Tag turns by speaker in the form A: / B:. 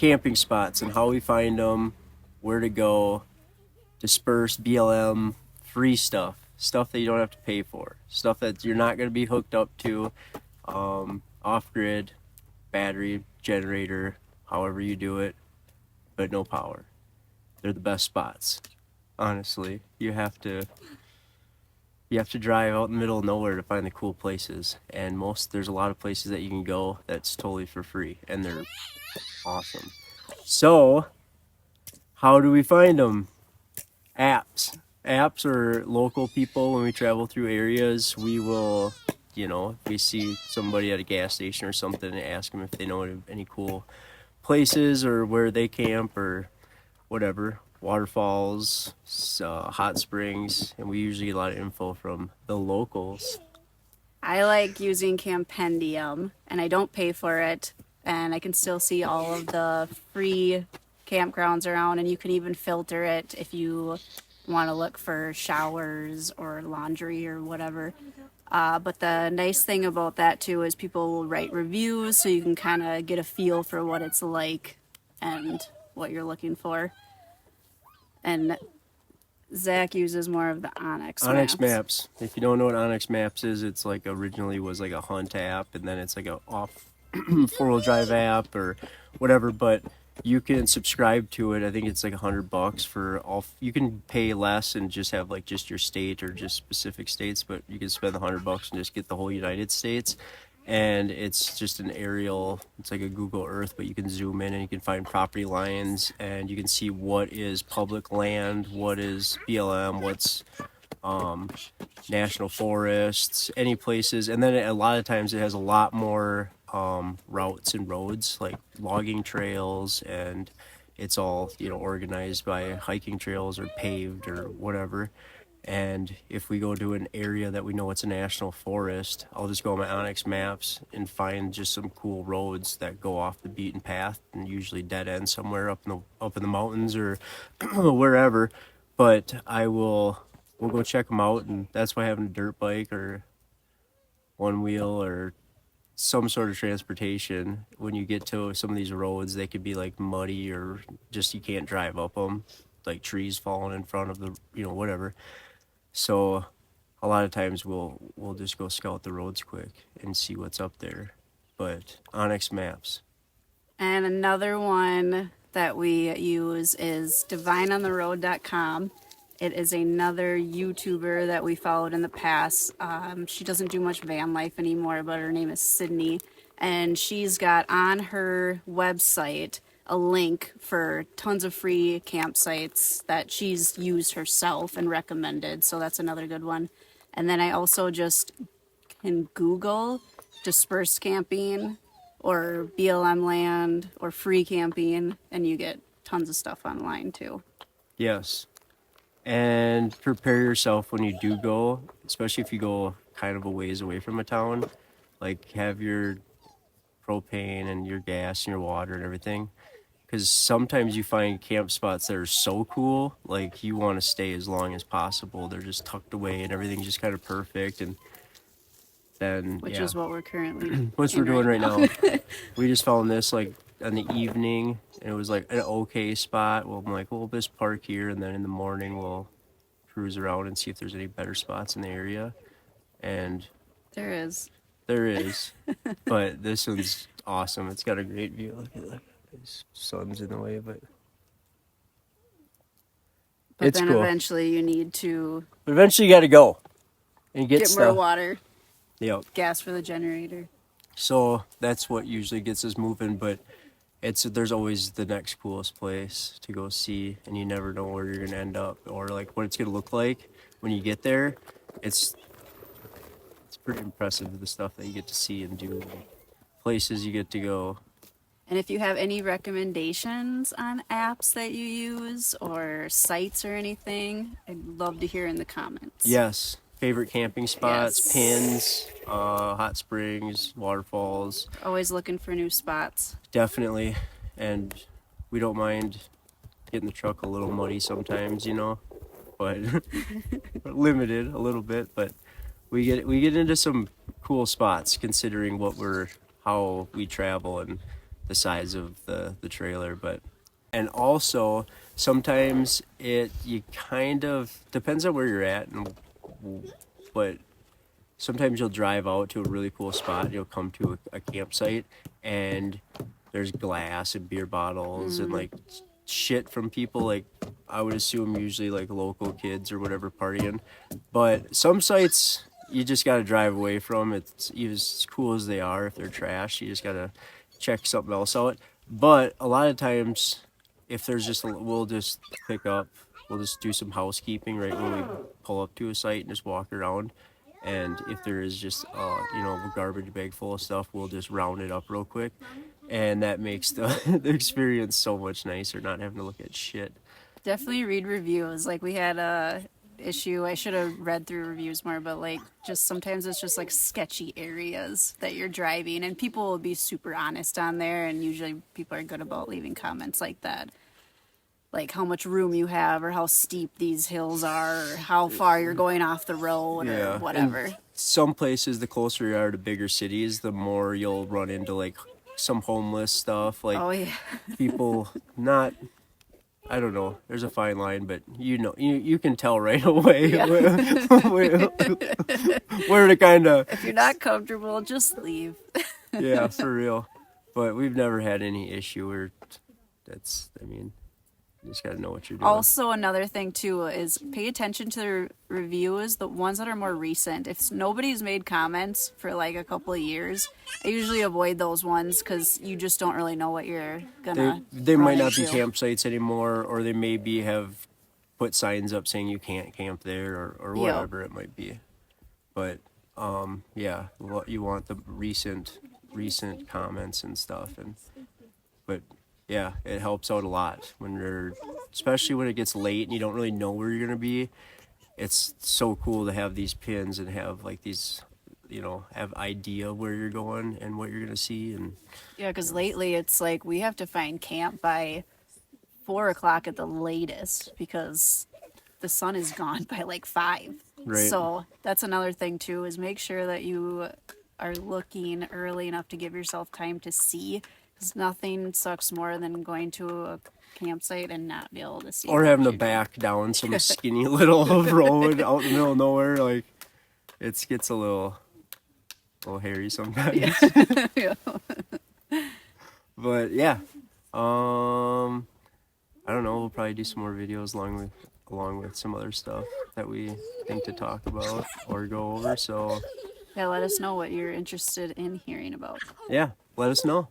A: camping spots and how we find them, where to go, dispersed BLM, free stuff that you don't have to pay for, stuff that you're not going to be hooked up to, off-grid, battery, generator, however you do it, but no power. They're the best spots, honestly. You have to drive out in the middle of nowhere to find the cool places, and there's a lot of places that you can go that's totally for free, and they're awesome. So how do we find them? Apps are local people. When we travel through areas, we will, if we see somebody at a gas station or something, and ask them if they know any cool places or where they camp or whatever, waterfalls, hot springs, and we usually get a lot of info from the locals.
B: I like using Campendium, and I don't pay for it, and I can still see all of the free campgrounds around, and you can even filter it if you want to look for showers or laundry or whatever. But the nice thing about that too is people will write reviews, so you can kind of get a feel for what it's like and what you're looking for. And Zach uses more of the Onyx
A: Maps. If you don't know what Onyx Maps is, it's like originally was like a hunt app, and then it's like a off four-wheel drive app or whatever, but you can subscribe to it. I think it's like $100 for all. You can pay less and just have like just your state or just specific states, but you can spend $100 and just get the whole United States. And it's just an aerial, it's like a Google Earth, but you can zoom in and you can find property lines, and you can see what is public land, what is BLM, what's national forests, any places. And then a lot of times it has a lot more routes and roads, like logging trails, and it's all organized by hiking trails or paved or whatever. And if we go to an area that we know it's a national forest, I'll just go on my Onyx Maps and find just some cool roads that go off the beaten path and usually dead end somewhere up in the mountains or wherever. But we'll go check them out, and that's why having a dirt bike or one wheel or some sort of transportation, when you get to some of these roads, they could be like muddy or just you can't drive up them, like trees falling in front of the whatever. So a lot of times we'll just go scout the roads quick and see what's up there. But Onyx Maps.
B: And another one that we use is divineontheroad.com. It is another YouTuber that we followed in the past. She doesn't do much van life anymore, but her name is Sydney. And she's got on her website a link for tons of free campsites that she's used herself and recommended. So that's another good one. And then I also just can Google dispersed camping or BLM land or free camping, and you get tons of stuff online too.
A: Yes. And prepare yourself when you do go, especially if you go kind of a ways away from a town. Like have your propane and your gas and your water and everything. Because sometimes you find camp spots that are so cool, like you want to stay as long as possible. They're just tucked away and everything's just kind of perfect. And then,
B: Which is what we're currently
A: doing right now. We just found this like in the evening, and it was like an okay spot. Well, I'm like, we'll just park here, and then in the morning we'll cruise around and see if there's any better spots in the area. And
B: there is.
A: But this one's awesome. It's got a great view. Look at that. His sun's in the way, but it's
B: then
A: cool.
B: Eventually you need to.
A: But eventually you got to go and get stuff.
B: More water.
A: Yep.
B: Gas for the generator.
A: So that's what usually gets us moving. But there's always the next coolest place to go see, and you never know where you're gonna end up or like what it's gonna look like when you get there. It's pretty impressive, the stuff that you get to see and do, places you get to go.
B: And if you have any recommendations on apps that you use or sites or anything, I'd love to hear in the comments.
A: Yes. Favorite camping spots, pins, hot springs, waterfalls.
B: Always looking for new spots.
A: Definitely. And we don't mind getting the truck a little muddy sometimes, but limited a little bit. But we get into some cool spots considering how we travel and the size of the trailer. But and also sometimes you kind of depends on where you're at, but sometimes you'll drive out to a really cool spot. You'll come to a campsite and there's glass and beer bottles and like shit from people, like I would assume usually like local kids or whatever partying. But some sites you just got to drive away from. It's as cool as they are. If they're trash, you just got to check something else out. But a lot of times, if there's just we'll just we'll just do some housekeeping right when we pull up to a site and just walk around. And if there is just a garbage bag full of stuff, we'll just round it up real quick, and that makes the the experience so much nicer, not having to look at shit.
B: Definitely read reviews. Like we had a issue. I should have read through reviews more, but like just sometimes it's just like sketchy areas that you're driving, and people will be super honest on there, and usually people are good about leaving comments like that. Like how much room you have, or how steep these hills are, or how far you're going off the road, or whatever.
A: And some places, the closer you are to bigger cities, the more you'll run into like some homeless stuff, like
B: Oh yeah.
A: people not. I don't know. There's a fine line, but you can tell right away
B: Yeah.
A: where to kind of.
B: If you're not comfortable, just leave.
A: Yeah, for real. But we've never had any issue where you just got to know what you're doing.
B: Also, another thing too is pay attention to the reviews, the ones that are more recent. If nobody's made comments for like a couple of years, I usually avoid those ones because you just don't really know what you're gonna.
A: They
B: run
A: might not be
B: into.
A: campsites anymore, or they maybe have put signs up saying you can't camp there, or whatever it might be. But yeah, you want the recent comments and stuff, but yeah, it helps out a lot especially when it gets late and you don't really know where you're gonna be. It's so cool to have these pins and have like these, have idea where you're going and what you're gonna see. And
B: Yeah, because lately it's like we have to find camp by 4 o'clock at the latest because the sun is gone by like 5.
A: Right.
B: So that's another thing too, is make sure that you are looking early enough to give yourself time to see. Because nothing sucks more than going to a campsite and not be able to see.
A: or having to back down some skinny little road out in the middle of nowhere, like it gets a little hairy sometimes.
B: Yeah.
A: But yeah, I don't know. We'll probably do some more videos along with some other stuff that we think to talk about or go over. So
B: Yeah, let us know what you're interested in hearing about.
A: yeah, let us know.